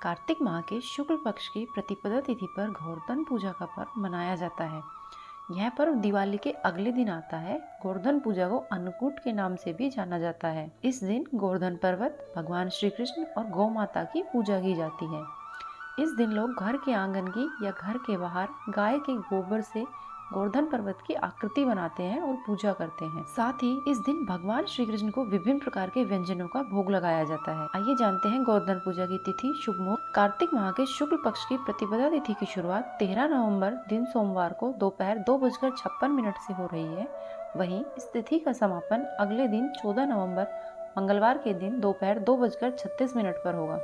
कार्तिक माह के शुक्ल पक्ष की प्रतिपदा तिथि पर गोवर्धन पूजा का पर्व मनाया जाता है। यह पर्व दिवाली के अगले दिन आता है। गोवर्धन पूजा को अन्नकूट के नाम से भी जाना जाता है। इस दिन गोवर्धन पर्वत, भगवान श्री कृष्ण और गौ माता की पूजा की जाती है। इस दिन लोग घर के आंगन की या घर के बाहर गाय के गोबर से गोवर्धन पर्वत की आकृति बनाते हैं और पूजा करते हैं। साथ ही इस दिन भगवान श्री कृष्ण को विभिन्न प्रकार के व्यंजनों का भोग लगाया जाता है। आइए जानते हैं गोवर्धन पूजा की तिथि, शुभ मुहूर्त। कार्तिक माह के शुक्ल पक्ष की प्रतिपदा तिथि की शुरुआत 13 नवंबर दिन सोमवार को दोपहर 2:56 से हो रही है। वहीं इस तिथि का समापन अगले दिन 14 नवंबर मंगलवार के दिन दोपहर 2:36 पर होगा।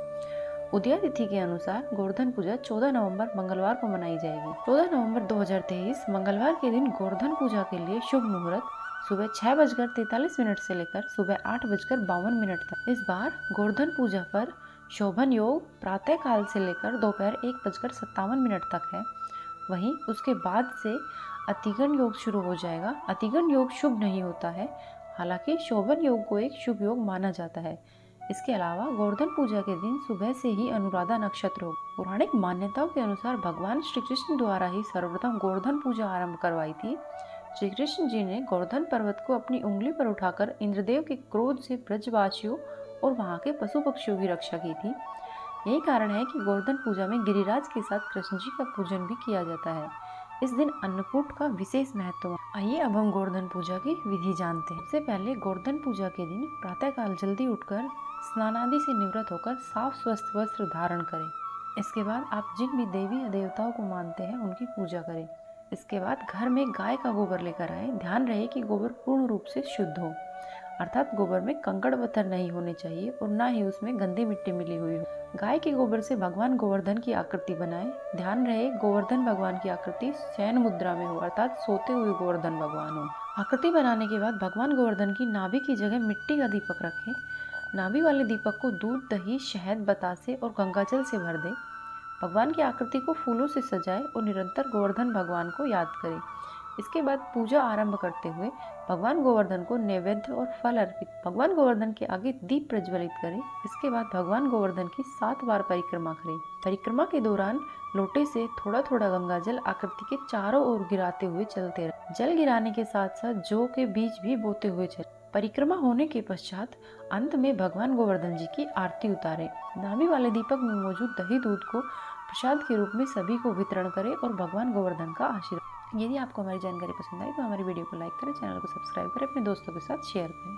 उदया तिथि के अनुसार गोवर्धन पूजा 14 नवंबर मंगलवार को मनाई जाएगी। 14 नवंबर 2023 मंगलवार के दिन गोवर्धन पूजा के लिए शुभ मुहूर्त सुबह 6:43 से लेकर सुबह 8:52 तक। इस बार गोवर्धन पूजा पर शोभन योग प्रातः काल से लेकर दोपहर 1:57 तक है। वहीं उसके बाद से अतिगण योग शुरू हो जाएगा। अतिगण योग शुभ नहीं होता है, हालांकि शोभन योग को एक शुभ योग माना जाता है। इसके अलावा गोवर्धन पूजा के दिन सुबह से ही अनुराधा नक्षत्र हो। पौराणिक मान्यताओं के अनुसार भगवान श्री कृष्ण द्वारा ही सर्वप्रथम गोवर्धन पूजा आरंभ करवाई थी। श्री कृष्ण जी ने गोवर्धन पर्वत को अपनी उंगली पर उठाकर इंद्रदेव के क्रोध से ब्रजवासियों और वहां के पशु पक्षियों की रक्षा की थी। यही कारण है कि गोवर्धन पूजा में गिरिराज के साथ कृष्ण जी का पूजन भी किया जाता है। इस दिन अन्नकूट का विशेष महत्व है। आइए अब हम गोवर्धन पूजा की विधि जानते हैं। सबसे पहले गोवर्धन पूजा के दिन प्रातःकाल जल्दी उठकर स्नान आदि से निवृत्त होकर साफ स्वस्थ वस्त्र धारण करें। इसके बाद आप जिन भी देवी या देवताओं को मानते हैं उनकी पूजा करें। इसके बाद घर में गाय का गोबर लेकर आए। ध्यान रहे कि गोबर पूर्ण रूप से शुद्ध हो, अर्थात गोबर में कंकड़ पत्थर नहीं होने चाहिए और ना ही उसमें गंदी मिट्टी मिली हुई हो। गाय के गोबर से भगवान गोवर्धन की आकृति बनाएं। ध्यान रहे गोवर्धन भगवान की आकृति शयन मुद्रा में हो, अर्थात सोते हुए गोवर्धन भगवान हो। आकृति बनाने के बाद भगवान गोवर्धन की नाभि की जगह मिट्टी का दीपक रखें। नाभि वाले दीपक को दूध, दही, शहद, बतासे और गंगाजल से भर दें। भगवान की आकृति को फूलों से सजाएं और निरंतर गोवर्धन भगवान को याद करें। इसके बाद पूजा आरंभ करते हुए भगवान गोवर्धन को नैवेद्य और फल अर्पित। भगवान गोवर्धन के आगे दीप प्रज्वलित करें। इसके बाद भगवान गोवर्धन की 7 बार परिक्रमा करें। परिक्रमा के दौरान लोटे से थोड़ा थोड़ा गंगाजल आकृति के चारों ओर गिराते हुए चलते रहें। जल गिराने के साथ साथ जौ के बीज भी बोते हुए चलें। परिक्रमा होने के पश्चात अंत में भगवान गोवर्धन जी की आरती उतारें। नाभि वाले दीपक में मौजूद दही दूध को प्रसाद के रूप में सभी को वितरण करें और भगवान गोवर्धन का आशीर्वाद। यदि आपको हमारी जानकारी पसंद आई तो हमारी वीडियो को लाइक करें, चैनल को सब्सक्राइब करें, अपने दोस्तों के साथ शेयर करें।